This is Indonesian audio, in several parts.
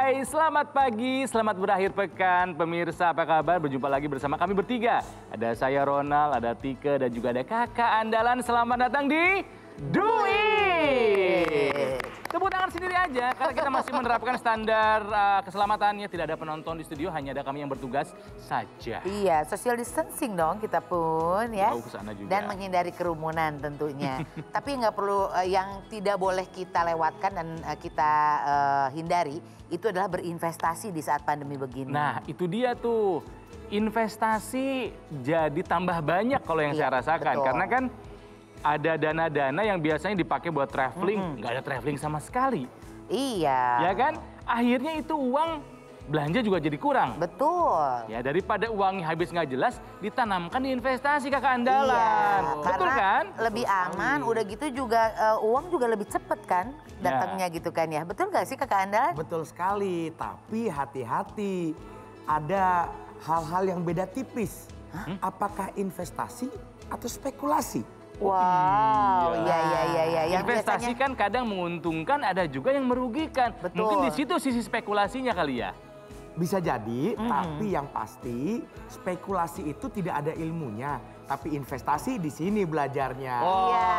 Hai, selamat pagi, selamat berakhir pekan. Pemirsa apa kabar? Berjumpa lagi bersama kami bertiga. Ada saya Ronald, ada Tika, dan juga ada kakak andalan. Selamat datang di Dui. Tepuk tangan sendiri aja, karena kita masih menerapkan standar keselamatannya. Tidak ada penonton di studio, hanya ada kami yang bertugas saja. Iya, social distancing dong kita pun ya. Jauh ke sana juga. Dan menghindari kerumunan tentunya. Tapi nggak perlu, yang tidak boleh kita lewatkan dan kita hindari, itu adalah berinvestasi di saat pandemi begini. Nah, itu dia tuh. Investasi jadi tambah banyak kalau yang saya rasakan. Betul. Karena kan ada dana-dana yang biasanya dipakai buat traveling, nggak ada traveling sama sekali. Iya. Ya kan? Akhirnya itu uang belanja juga jadi kurang. Betul. Ya, daripada uangnya habis nggak jelas, ditanamkan di investasi kakak andalan. Iya, Betul kan? Lebih aman, udah gitu juga uang juga lebih cepet kan datangnya gitu kan ya. Betul nggak sih kakak andalan? Betul sekali, tapi hati-hati. Ada hal-hal yang beda tipis. Apakah investasi atau spekulasi? Wow, iya. Yang investasi biasanya... kan kadang menguntungkan, ada juga yang merugikan. Betul. Mungkin di situ sisi spekulasinya kali ya. Bisa jadi, tapi yang pasti spekulasi itu tidak ada ilmunya. Tapi investasi di sini belajarnya. Iya,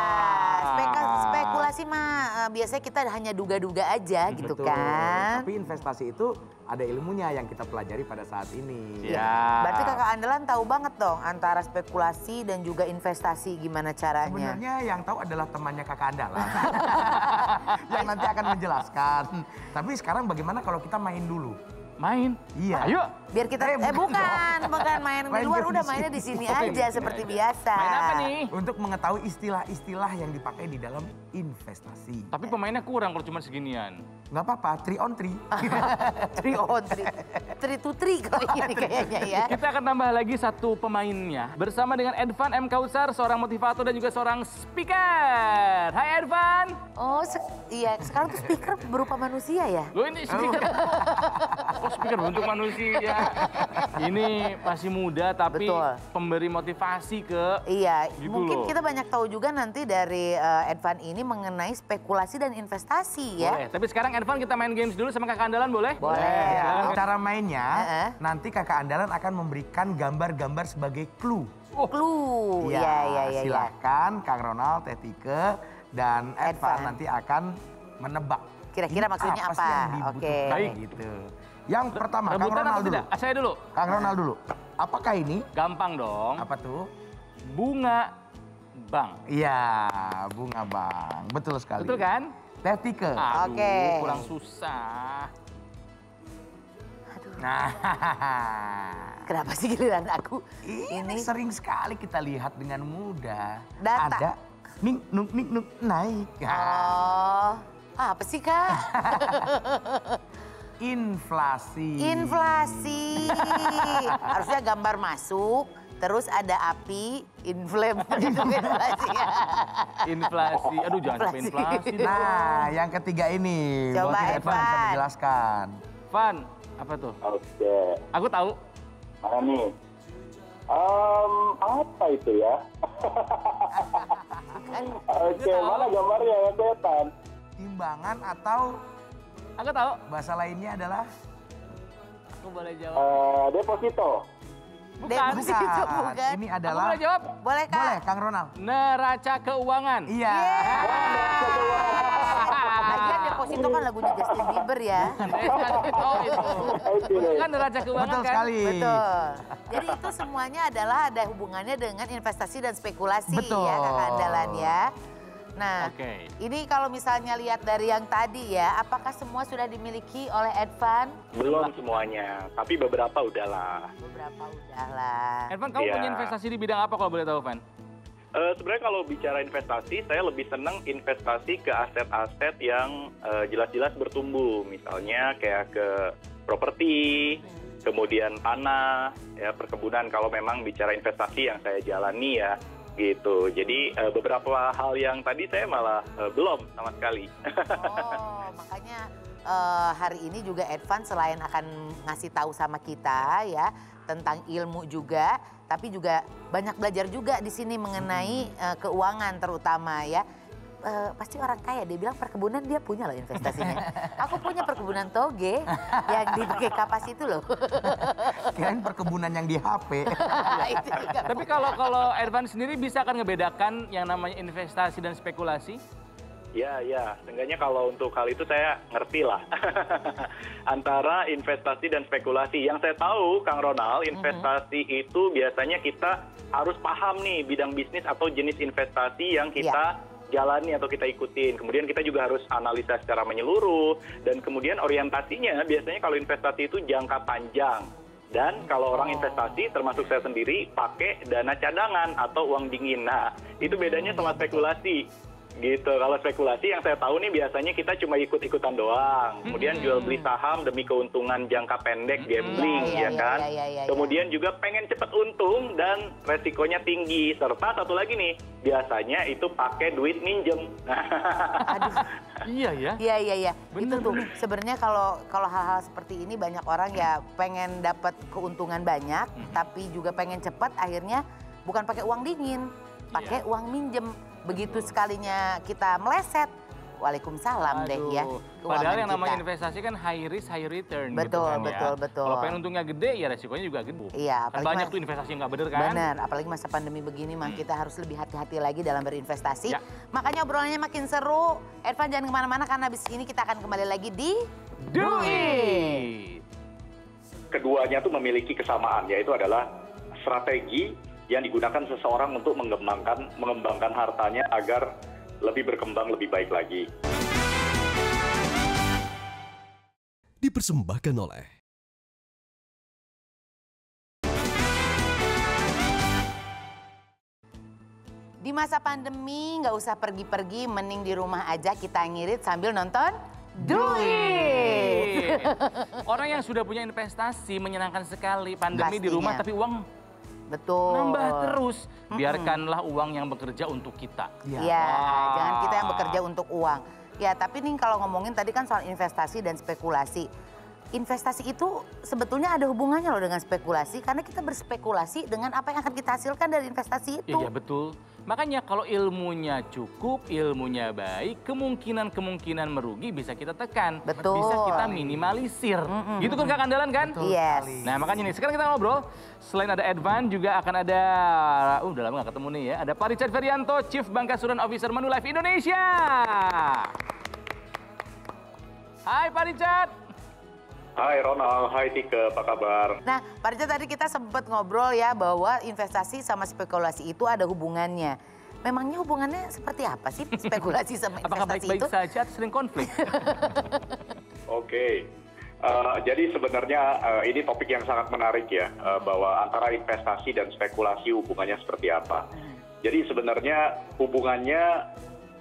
spekulasi mah biasanya kita hanya duga-duga aja gitu Betul. kan. Tapi investasi itu ada ilmunya yang kita pelajari pada saat ini. Ya. Berarti kakak andalan tahu banget dong antara spekulasi dan juga investasi gimana caranya. Sebenarnya yang tahu adalah temannya kakak andalan. Yang nanti akan menjelaskan. Tapi sekarang bagaimana kalau kita main dulu? Main? Iya. Ayo. Biar kita, bukan main di Main luar, game udah di mainnya sini. di sini Oh, aja di sini seperti aja. biasa. Main apa nih? Untuk mengetahui istilah-istilah yang dipakai di dalam investasi. Tapi pemainnya kurang kalau cuma seginian. Nggak apa-apa, 3 on 3. 3 on 3 to 3 kalau ini kayaknya ya. Kita akan tambah lagi satu pemainnya. Bersama dengan Edvan M. Kautsar, seorang motivator dan juga seorang speaker. Hai Edvan. Oh iya, sekarang tuh speaker berupa manusia ya? Loh ini speaker. Oh speaker bentuk manusia. Ini masih muda tapi Betul. pemberi motivasi ke... Iya, Gitu mungkin loh. kita banyak tahu juga nanti dari Edvan ini mengenai spekulasi dan investasi ya. Boleh, tapi sekarang Edvan kita main games dulu sama kakak andalan boleh? Boleh. Ya, cara mainnya, nanti kakak andalan akan memberikan gambar-gambar sebagai clue. Clue, iya. Silahkan Kang Ronald, Teh Tike, dan Edvan. Edvan nanti akan menebak. Kira-kira Ini maksudnya sih yang apa? dibutuhkan, Oke. Baik. gitu. Yang pertama, Kang Rebutan Ronald atau dulu. tidak? Saya dulu. Kang Ronald dulu. Apakah ini? Gampang dong. Apa tuh? Bunga bank. Iya, bunga bang. Betul sekali. Betul kan? Teh Tike. Aduh, Oke. kurang susah. Nah, Kenapa sih giliran aku? ini sering sekali kita lihat dengan mudah. Data. Ada ning nuk naik. Oh, apa sih Kak? Inflasi. Inflasi. Harusnya gambar masuk, terus ada api, inflame. Inflasi. Inflasi. Aduh, jangan sampai inflasi. Nah, yang ketiga ini. Coba, mungkin Edvan bisa Edvan. menjelaskan. Van, apa tuh? Oke, Aku tahu. mana nih? Apa itu ya? Oke, mana gambarnya yang kelihatan? Timbangan atau Aku tahu. bahasa lainnya adalah? Aku boleh jawab. Deposito. Bukan. Deposito. bukan. Ini Aku adalah. boleh jawab. Boleh Kak? Boleh, Kang Ronald. Neraca keuangan. Iya. Lagian deposito kan lagunya Justin Bieber ya. Oh, itu. Kan neraca keuangan Betul kan? sekali. Betul. Jadi itu semuanya adalah ada hubungannya dengan investasi dan spekulasi Betul. ya kakak andalan ya. Nah, Oke. ini kalau misalnya lihat dari yang tadi ya, apakah semua sudah dimiliki oleh Edvan? Belum semuanya, tapi beberapa udahlah. Beberapa udahlah. Edvan, kamu Iya. punya investasi di bidang apa kalau boleh tahu, Van? Sebenarnya kalau bicara investasi, saya lebih senang investasi ke aset-aset yang jelas-jelas bertumbuh. Misalnya kayak ke properti, kemudian tanah, ya perkebunan. Kalau memang bicara investasi yang saya jalani ya, gitu. Jadi beberapa hal yang tadi saya malah belum sama sekali. Oh, makanya hari ini juga Edvan selain akan ngasih tahu sama kita ya tentang ilmu juga, tapi juga banyak belajar juga di sini mengenai keuangan terutama ya. pasti orang kaya. Dia bilang perkebunan dia punya loh investasinya. Aku punya perkebunan toge yang dipakai kapas itu loh. Kirain perkebunan yang di HP. Itu juga. Tapi kalau Ervan sendiri bisa kan ngebedakan yang namanya investasi dan spekulasi? Ya, seenggaknya kalau untuk hal itu saya ngerti lah. Antara investasi dan spekulasi. Yang saya tahu, Kang Ronald, investasi itu biasanya kita harus paham nih bidang bisnis atau jenis investasi yang kita jalani atau kita ikutin. Kemudian kita juga harus analisa secara menyeluruh. Dan kemudian orientasinya biasanya kalau investasi itu jangka panjang. Dan kalau orang investasi, termasuk saya sendiri, pakai dana cadangan atau uang dingin. Nah, itu bedanya sama spekulasi. Gitu, kalau spekulasi yang saya tahu nih biasanya kita cuma ikut-ikutan doang. Kemudian jual beli saham demi keuntungan jangka pendek, gambling, ya kan. Kemudian juga pengen cepat untung dan resikonya tinggi. Serta satu lagi nih, biasanya itu pakai duit minjem. Aduh. Iya ya. Iya. Bener, Itu tuh sebenarnya kalau hal-hal seperti ini banyak orang ya pengen dapat keuntungan banyak, tapi juga pengen cepat akhirnya bukan pakai uang dingin, pakai uang minjem. Begitu sekalinya kita meleset, waalaikumsalam deh ya. Padahal yang namanya investasi kan high risk, high return. Betul, gitu kan, betul. Kalau pengen untungnya gede, ya resikonya juga gede. Iya, Kan banyak tuh investasi yang nggak bener kan? Benar, apalagi masa pandemi begini mah kita harus lebih hati-hati lagi dalam berinvestasi. Makanya obrolannya makin seru. Ervan jangan kemana-mana karena habis ini kita akan kembali lagi di Do It! Keduanya tuh memiliki kesamaan, yaitu adalah strategi yang digunakan seseorang untuk mengembangkan hartanya agar lebih berkembang lebih baik lagi. Dipersembahkan oleh Di masa pandemi nggak usah pergi-pergi, mending di rumah aja kita ngirit sambil nonton Do It! Orang yang sudah punya investasi menyenangkan sekali. Pandemi di rumah tapi uang Betul. nambah terus. Biarkanlah uang yang bekerja untuk kita. Iya, jangan kita yang bekerja untuk uang. Ya, tapi nih kalau ngomongin tadi kan soal investasi dan spekulasi. Investasi itu sebetulnya ada hubungannya loh dengan spekulasi. Karena kita berspekulasi dengan apa yang akan kita hasilkan dari investasi itu. Iya betul. Makanya kalau ilmunya cukup, ilmunya baik, kemungkinan merugi bisa kita tekan. Betul. Bisa kita minimalisir. Gitu kan Kak Andalan kan? Yes. Nah makanya nih, sekarang kita ngobrol. Selain ada Ervan juga akan ada, udah lama gak ketemu nih ya. Ada Pak Richard Ferianto, Chief Bankasuran Officer Manulife Indonesia. Hai Pak Richard. Hai Ronald, hai Tika, apa kabar? Nah, Pak Richard tadi kita sempat ngobrol ya bahwa investasi sama spekulasi itu ada hubungannya. Memangnya hubungannya seperti apa sih spekulasi sama Apakah investasi baik-baik itu? saja atau sering konflik? Oke. Jadi sebenarnya ini topik yang sangat menarik ya, bahwa antara investasi dan spekulasi hubungannya seperti apa. Jadi sebenarnya hubungannya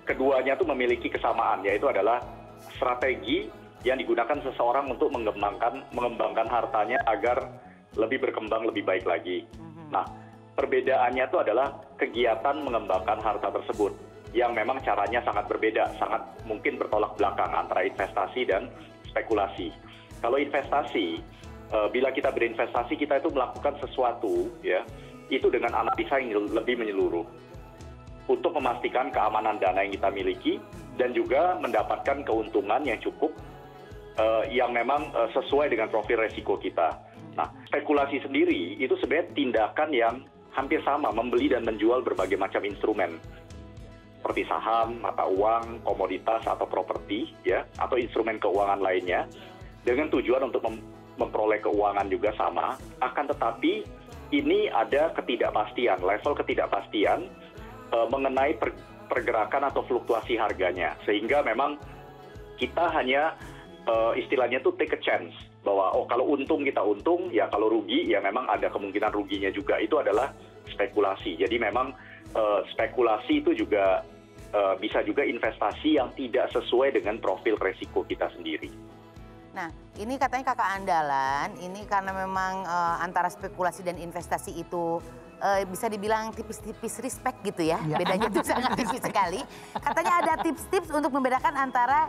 keduanya tuh memiliki kesamaan, yaitu adalah strategi yang digunakan seseorang untuk mengembangkan hartanya agar lebih berkembang lebih baik lagi. Nah, perbedaannya itu adalah kegiatan mengembangkan harta tersebut yang memang caranya sangat berbeda, sangat mungkin bertolak belakang antara investasi dan spekulasi. Kalau investasi, bila kita berinvestasi kita itu melakukan sesuatu ya, itu dengan analisa yang lebih menyeluruh untuk memastikan keamanan dana yang kita miliki dan juga mendapatkan keuntungan yang cukup yang memang sesuai dengan profil resiko kita. Nah, spekulasi sendiri itu sebenarnya tindakan yang hampir sama, membeli dan menjual berbagai macam instrumen seperti saham, mata uang, komoditas atau properti ya, atau instrumen keuangan lainnya dengan tujuan untuk memperoleh keuangan juga sama. Akan tetapi ini ada ketidakpastian, level ketidakpastian mengenai pergerakan atau fluktuasi harganya, sehingga memang kita hanya istilahnya tuh take a chance, bahwa oh kalau untung kita untung, ya kalau rugi ya memang ada kemungkinan ruginya juga. Itu adalah spekulasi. Jadi memang spekulasi itu juga bisa juga investasi yang tidak sesuai dengan profil resiko kita sendiri. Nah, ini katanya kakak andalan, ini karena memang antara spekulasi dan investasi itu bisa dibilang tipis-tipis respect gitu ya. Bedanya itu sangat tipis sekali. Katanya ada tips-tips untuk membedakan antara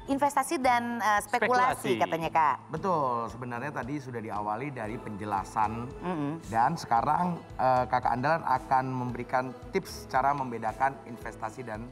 investasi dan spekulasi katanya Kak. Betul, sebenarnya tadi sudah diawali dari penjelasan dan sekarang kakak andalan akan memberikan tips cara membedakan investasi dan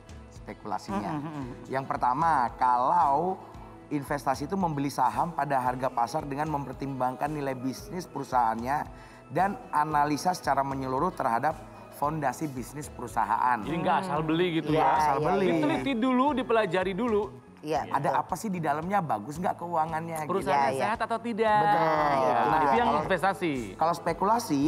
spekulasinya. Yang pertama, kalau investasi itu membeli saham pada harga pasar dengan mempertimbangkan nilai bisnis perusahaannya dan analisa secara menyeluruh terhadap fondasi bisnis perusahaan. Jadi nggak asal beli gitu ya. Asal beli. Diteliti dulu, dipelajari dulu. Iya. Ada apa sih di dalamnya, bagus nggak keuangannya? Perusahaannya Iya. sehat atau tidak. Betul. Ya, Nah, itu yang kalau- investasi. Kalau spekulasi,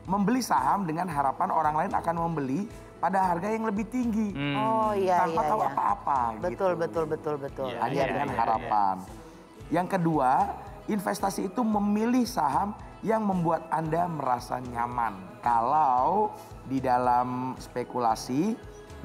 membeli saham dengan harapan orang lain akan membeli pada harga yang lebih tinggi. Oh iya, Tanpa iya, tahu iya. apa-apa. Betul, gitu. betul. Iya, Hanya dengan harapan. Yang kedua, investasi itu memilih saham yang membuat Anda merasa nyaman. Kalau di dalam spekulasi,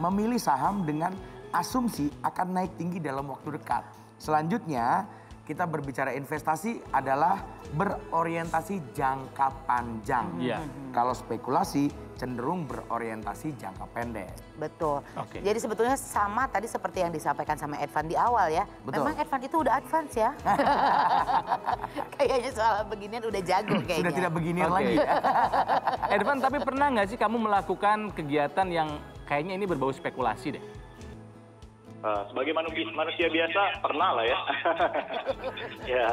memilih saham dengan asumsi akan naik tinggi dalam waktu dekat. Selanjutnya, kita berbicara investasi adalah berorientasi jangka panjang. Iya. Kalau spekulasi cenderung berorientasi jangka pendek. Betul. Oke. Jadi sebetulnya sama tadi seperti yang disampaikan sama Edvan di awal ya. Betul. Memang Edvan itu udah advance ya. Kayaknya soal beginian udah jago kayaknya. Sudah tidak beginian Oke. lagi. Edvan, tapi pernah nggak sih kamu melakukan kegiatan yang kayaknya ini berbau spekulasi deh? Sebagai manusia biasa pernah lah ya. Ya,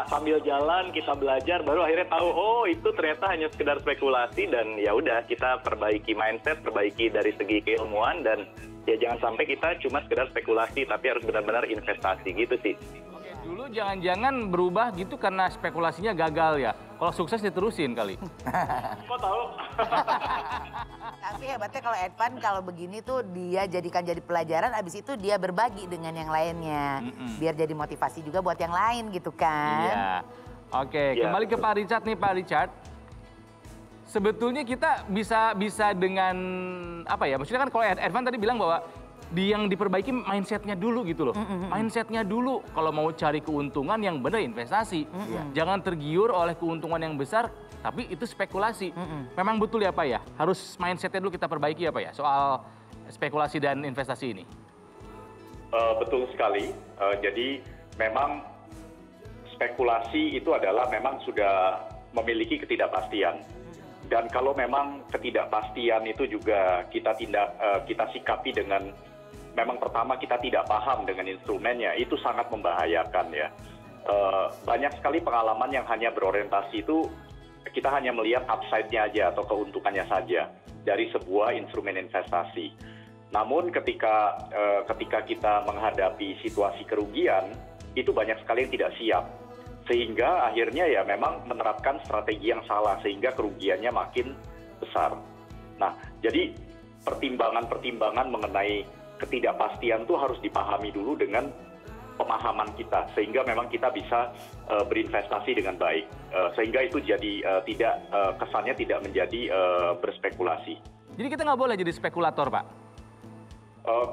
sambil jalan kita belajar baru akhirnya tahu oh itu ternyata hanya sekedar spekulasi dan ya udah kita perbaiki mindset, perbaiki dari segi keilmuan dan ya jangan sampai kita cuma sekedar spekulasi tapi harus benar-benar investasi gitu sih. Oke, dulu jangan-jangan berubah gitu karena spekulasinya gagal ya. Kalau sukses diterusin kali. Kok tahu? Tapi hebatnya kalau Edvan kalau begini tuh dia jadikan jadi pelajaran, abis itu dia berbagi dengan yang lainnya. Biar jadi motivasi juga buat yang lain gitu kan. Iya. Oke, Iya, kembali ke betul. Pak Richard nih, Pak Richard. Sebetulnya kita bisa dengan apa ya? Maksudnya kan kalau Edvan tadi bilang bahwa yang diperbaiki mindsetnya dulu gitu loh. Mindsetnya dulu kalau mau cari keuntungan yang benar investasi. Jangan tergiur oleh keuntungan yang besar, tapi itu spekulasi. Memang betul ya Pak ya? Harus mindsetnya dulu kita perbaiki ya Pak ya? Soal spekulasi dan investasi ini. Betul sekali. Jadi memang spekulasi itu adalah memang sudah memiliki ketidakpastian. Dan kalau memang ketidakpastian itu juga kita sikapi dengan memang pertama kita tidak paham dengan instrumennya, itu sangat membahayakan ya. Banyak sekali pengalaman yang hanya berorientasi itu kita hanya melihat upside-nya aja atau keuntungannya saja dari sebuah instrumen investasi. Namun ketika kita menghadapi situasi kerugian, itu banyak sekali yang tidak siap. Sehingga akhirnya ya memang menerapkan strategi yang salah sehingga kerugiannya makin besar. Nah, jadi pertimbangan-pertimbangan mengenai ketidakpastian itu harus dipahami dulu dengan pemahaman kita sehingga memang kita bisa berinvestasi dengan baik. Sehingga itu jadi kesannya tidak menjadi berspekulasi. Jadi kita nggak boleh jadi spekulator Pak?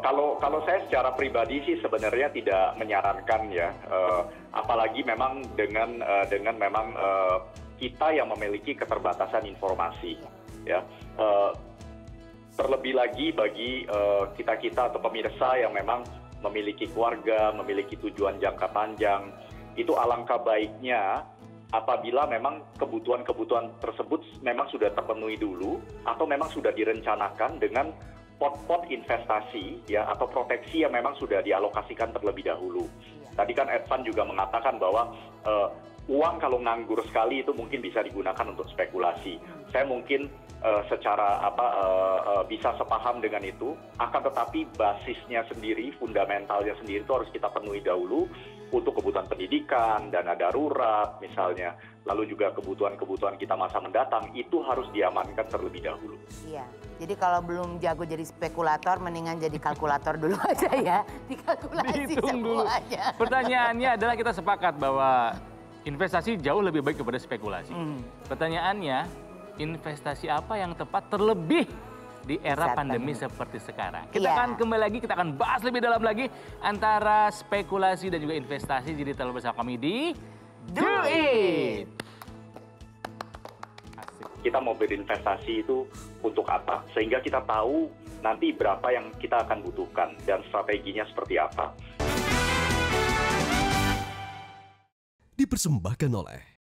Kalau saya secara pribadi sih sebenarnya tidak menyarankan ya, apalagi memang dengan memang kita yang memiliki keterbatasan informasi, ya. Terlebih lagi bagi kita atau pemirsa yang memang memiliki keluarga, memiliki tujuan jangka panjang, itu alangkah baiknya apabila memang kebutuhan-kebutuhan tersebut memang sudah terpenuhi dulu atau memang sudah direncanakan dengan pot-pot investasi ya atau proteksi yang memang sudah dialokasikan terlebih dahulu. Tadi kan Edvan juga mengatakan bahwa uang kalau nganggur sekali itu mungkin bisa digunakan untuk spekulasi. Saya mungkin secara bisa sepaham dengan itu, akan tetapi basisnya sendiri, fundamentalnya sendiri itu harus kita penuhi dahulu untuk kebutuhan pendidikan, dana darurat misalnya, lalu juga kebutuhan-kebutuhan kita masa mendatang itu harus diamankan terlebih dahulu. Iya, jadi kalau belum jago jadi spekulator, mendingan jadi kalkulator dulu aja ya. Dikalkulasi Dihitung dulu. semuanya. Pertanyaannya adalah kita sepakat bahwa investasi jauh lebih baik daripada spekulasi. Pertanyaannya, investasi apa yang tepat terlebih di era Saat pandemi pandemi. seperti sekarang? Kita Iya. akan kembali lagi, kita akan bahas lebih dalam lagi antara spekulasi dan juga investasi. Jadi tetap bersama kami di Do It! Asik. Kita mau berinvestasi itu untuk apa? Sehingga kita tahu nanti berapa yang kita akan butuhkan dan strateginya seperti apa. Dipersembahkan oleh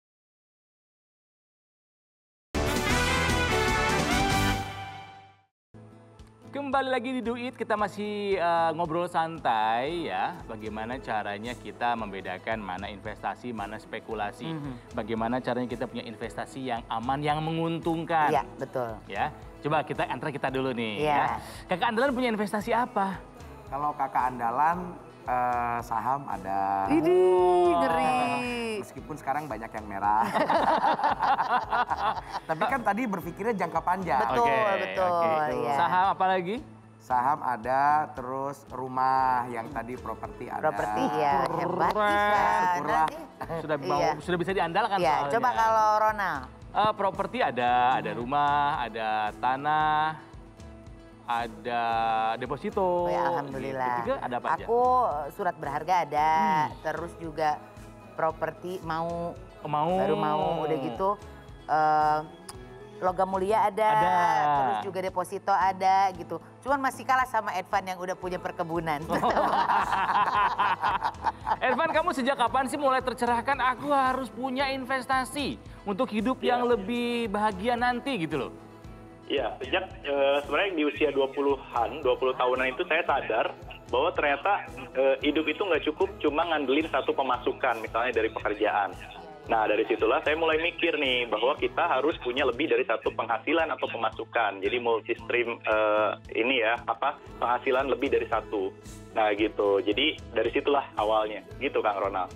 Kembali lagi di Do It, kita masih ngobrol santai ya. Bagaimana caranya kita membedakan mana investasi, mana spekulasi. Bagaimana caranya kita punya investasi yang aman, yang menguntungkan. Iya, betul. Ya, coba kita dulu nih. Iya. Ya. Kakak Andalan punya investasi apa? Kalau kakak andalan saham ada. Idih, ngeri. Meskipun sekarang banyak yang merah. Tapi kan tadi berpikirnya jangka panjang. Betul, betul. Ya. Saham apa lagi? Saham ada, terus rumah yang tadi properti ada. Properti ya, hebat. Syukurlah. Sudah bisa diandalkan Iya, soalnya. coba kalau Ronald. Properti ada rumah, ada tanah, ada deposito. Oh ya, alhamdulillah. Ketiga ada apa aja? Aku surat berharga ada, terus juga properti baru mau udah gitu. Logam mulia ada, terus juga deposito ada gitu. Cuman masih kalah sama Edvan yang udah punya perkebunan. Edvan, kamu sejak kapan sih mulai tercerahkan aku harus punya investasi untuk hidup yang lebih bahagia nanti gitu loh? Iya, sejak sebenarnya di usia 20 tahunan itu saya sadar bahwa ternyata hidup itu nggak cukup cuma ngandelin satu pemasukan, misalnya dari pekerjaan. Nah, dari situlah saya mulai mikir nih bahwa kita harus punya lebih dari satu penghasilan atau pemasukan. Jadi multi stream penghasilan lebih dari satu. Nah, gitu. Jadi dari situlah awalnya. Gitu, Kang Ronald.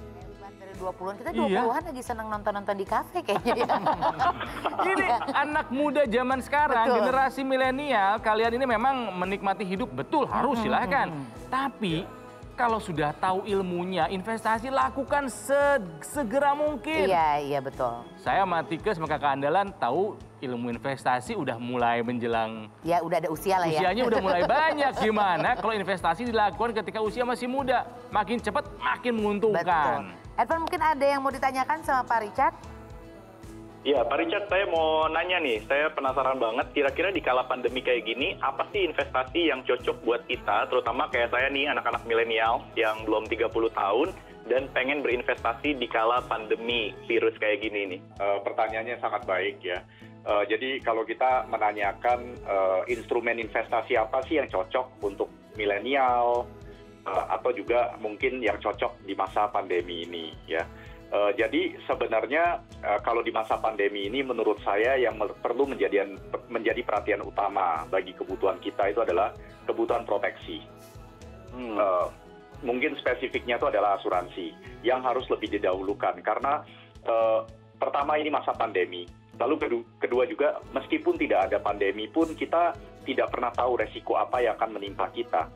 Dari 20-an, kita 20-an lagi seneng nonton-nonton di kafe kayaknya ya. Ini anak muda zaman sekarang, Betul. generasi milenial, kalian ini memang menikmati hidup, betul harus silahkan. Tapi kalau sudah tahu ilmunya, investasi lakukan segera mungkin. Iya betul. Saya sama Tika sama kakak Andalan tahu ilmu investasi udah mulai menjelang. Ya udah ada usia lah ya. Usianya udah mulai banyak. Gimana kalau investasi dilakukan ketika usia masih muda? Makin cepat makin menguntungkan. Betul. Edvan, mungkin ada yang mau ditanyakan sama Pak Richard? Iya, Pak Richard, saya mau nanya nih, saya penasaran banget, kira-kira di kala pandemi kayak gini, apa sih investasi yang cocok buat kita, terutama kayak saya nih, anak-anak milenial yang belum 30 tahun, dan pengen berinvestasi di kala pandemi virus kayak gini nih? Pertanyaannya sangat baik ya. Jadi kalau kita menanyakan instrumen investasi apa sih yang cocok untuk milenial, atau juga mungkin yang cocok di masa pandemi ini ya. Jadi sebenarnya kalau di masa pandemi ini menurut saya yang perlu menjadi perhatian utama bagi kebutuhan kita itu adalah kebutuhan proteksi. Mungkin spesifiknya itu adalah asuransi yang harus lebih didahulukan karena pertama ini masa pandemi. Lalu kedua juga meskipun tidak ada pandemi pun kita tidak pernah tahu resiko apa yang akan menimpa kita.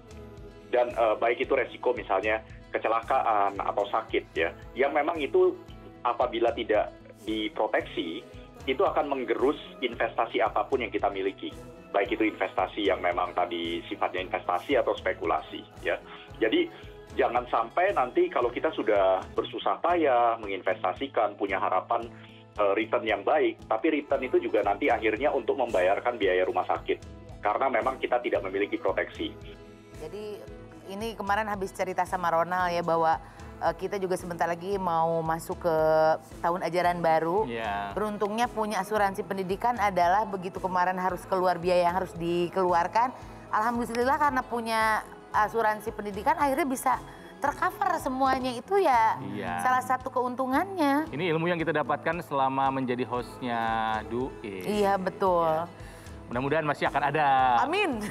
Dan baik itu resiko misalnya kecelakaan atau sakit ya, yang memang itu apabila tidak diproteksi, itu akan menggerus investasi apapun yang kita miliki. Baik itu investasi yang memang tadi sifatnya investasi atau spekulasi ya. Jadi jangan sampai nanti kalau kita sudah bersusah payah menginvestasikan, punya harapan return yang baik, tapi return itu juga nanti akhirnya untuk membayarkan biaya rumah sakit. Karena memang kita tidak memiliki proteksi. Jadi ini kemarin habis cerita sama Ronald ya bahwa kita juga sebentar lagi mau masuk ke tahun ajaran baru. Yeah. Beruntungnya punya asuransi pendidikan adalah begitu kemarin harus keluar biaya yang harus dikeluarkan. Alhamdulillah karena punya asuransi pendidikan akhirnya bisa tercover semuanya itu ya. Iya. Salah satu keuntungannya. Ini ilmu yang kita dapatkan selama menjadi hostnya Do It. Iya betul. Ya. Mudah-mudahan masih akan ada. Amin.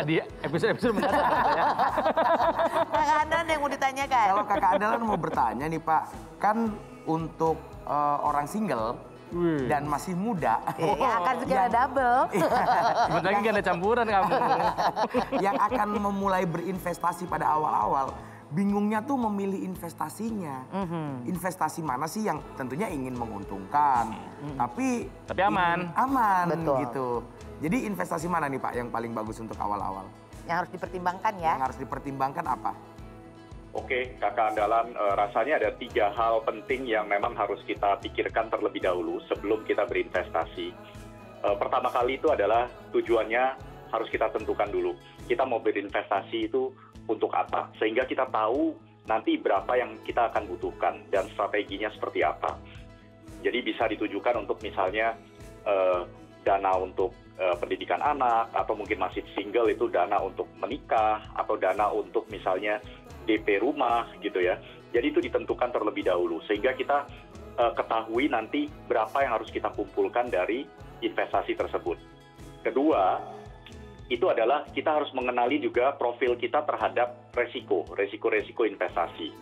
Di episode-episode mendatang. Ya. Kakak Andalan yang mau ditanyakan. Kalau kakak Andalan mau bertanya nih Pak, kan untuk orang single dan masih muda. Ya akan segera double. Sebentar lagi gak ada campuran kamu. Yang akan memulai berinvestasi pada awal-awal, bingungnya tuh memilih investasinya. Investasi mana sih yang tentunya ingin menguntungkan, tapi aman. Aman Betul. gitu. Jadi investasi mana nih Pak yang paling bagus untuk awal-awal? Yang harus dipertimbangkan ya. Yang harus dipertimbangkan apa? Oke, kakak Andalan, rasanya ada 3 hal penting yang memang harus kita pikirkan terlebih dahulu sebelum kita berinvestasi. Pertama kali itu adalah tujuannya harus kita tentukan dulu. Kita mau berinvestasi itu untuk apa? Sehingga kita tahu nanti berapa yang kita akan butuhkan dan strateginya seperti apa. Jadi bisa ditujukan untuk misalnya dana untuk pendidikan anak, atau mungkin masih single itu dana untuk menikah, atau dana untuk misalnya DP rumah gitu ya. Jadi itu ditentukan terlebih dahulu sehingga kita ketahui nanti berapa yang harus kita kumpulkan dari investasi tersebut. Kedua, itu adalah kita harus mengenali juga profil kita terhadap resiko investasi.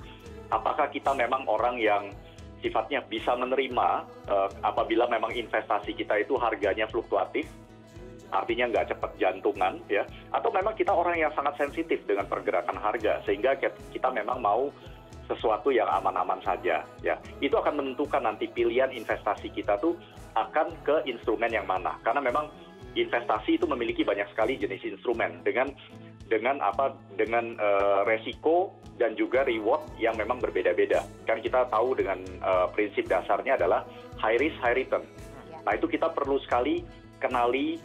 Apakah kita memang orang yang sifatnya bisa menerima apabila memang investasi kita itu harganya fluktuatif, artinya nggak cepat jantungan ya, atau memang kita orang yang sangat sensitif dengan pergerakan harga sehingga kita memang mau sesuatu yang aman-aman saja ya. Itu akan menentukan nanti pilihan investasi kita tuh akan ke instrumen yang mana, karena memang investasi itu memiliki banyak sekali jenis instrumen dengan resiko dan juga reward yang memang berbeda-beda. Kan kita tahu dengan prinsip dasarnya adalah high risk high return. Nah itu kita perlu sekali kenali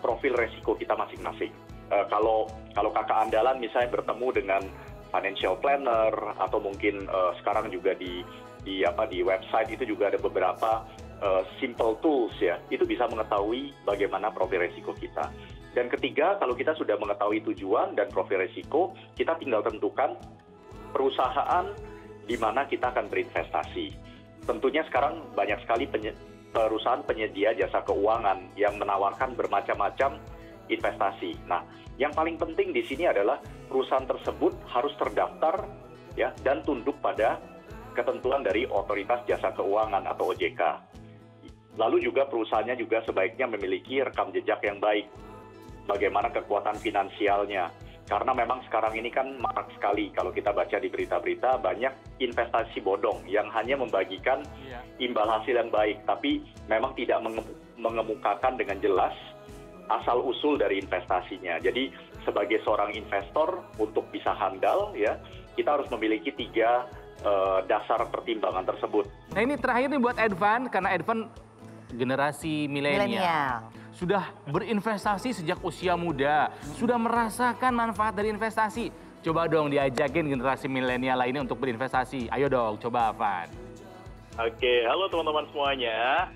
profil resiko kita masing-masing. Kalau kakak andalan misalnya bertemu dengan financial planner atau mungkin sekarang juga di website itu juga ada beberapa simple tools ya, itu bisa mengetahui bagaimana profil resiko kita. Dan ketiga, kalau kita sudah mengetahui tujuan dan profil resiko, kita tinggal tentukan perusahaan di mana kita akan berinvestasi. Tentunya sekarang banyak sekali perusahaan penyedia jasa keuangan yang menawarkan bermacam-macam investasi. Nah, yang paling penting di sini adalah perusahaan tersebut harus terdaftar ya dan tunduk pada ketentuan dari Otoritas Jasa Keuangan atau OJK. Lalu juga perusahaannya juga sebaiknya memiliki rekam jejak yang baik. Bagaimana kekuatan finansialnya. Karena memang sekarang ini kan marak sekali kalau kita baca di berita-berita banyak investasi bodong yang hanya membagikan imbal hasil yang baik, tapi memang tidak mengemukakan dengan jelas asal-usul dari investasinya. Jadi sebagai seorang investor untuk bisa handal ya, kita harus memiliki 3 dasar pertimbangan tersebut. Nah ini terakhir nih buat Edvan, karena Edvan generasi milenial. Sudah berinvestasi sejak usia muda, sudah merasakan manfaat dari investasi. Coba dong diajakin generasi milenial lainnya untuk berinvestasi. Ayo dong, coba Van. Oke, halo teman-teman semuanya.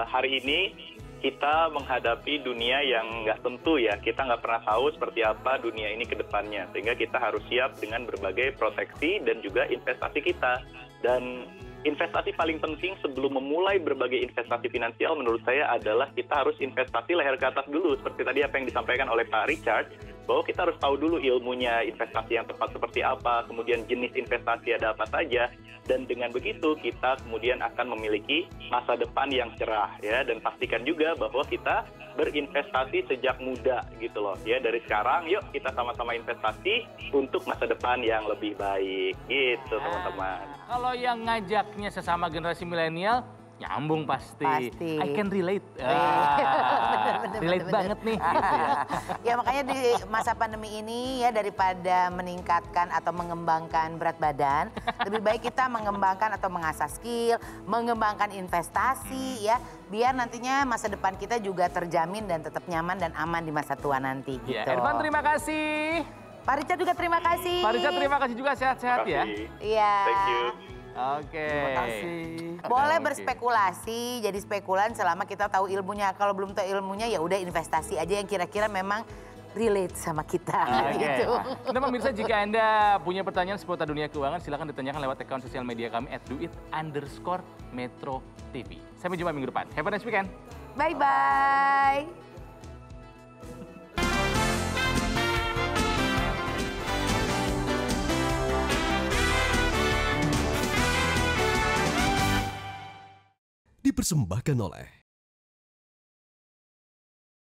Hari ini kita menghadapi dunia yang nggak tentu ya. Kita nggak pernah tahu seperti apa dunia ini ke depannya. Sehingga kita harus siap dengan berbagai proteksi dan juga investasi kita. Dan investasi paling penting sebelum memulai berbagai investasi finansial menurut saya adalah kita harus investasi leher ke atas dulu. Seperti tadi apa yang disampaikan oleh Pak Richard, bahwa kita harus tahu dulu ilmunya investasi yang tepat seperti apa, kemudian jenis investasi ada apa saja, dan dengan begitu kita kemudian akan memiliki masa depan yang cerah ya, dan pastikan juga bahwa kita berinvestasi sejak muda gitu loh ya. Dari sekarang yuk kita sama-sama investasi untuk masa depan yang lebih baik gitu teman-teman. Kalau yang ngajaknya sesama generasi milenial, nyambung pasti. I can relate. Relate banget nih. Gitu ya. Ya makanya di masa pandemi ini ya daripada meningkatkan atau mengembangkan berat badan, lebih baik kita mengembangkan atau mengasah skill, mengembangkan investasi ya, biar nantinya masa depan kita juga terjamin dan tetap nyaman dan aman di masa tua nanti gitu. Ya, Edvan terima kasih. Pak Richard juga terima kasih. Pak Richard terima kasih juga, sehat-sehat ya. Iya. Thank you. Oke. Terima kasih. Boleh berspekulasi, jadi spekulan selama kita tahu ilmunya. Kalau belum tahu ilmunya ya udah investasi aja yang kira-kira memang relate sama kita. Gitu. Nah pemirsa, jika Anda punya pertanyaan seputar dunia keuangan, silakan ditanyakan lewat akun sosial media kami @duit_metro_tv. Sampai jumpa minggu depan. Have a nice weekend. Bye-bye. Dipersembahkan oleh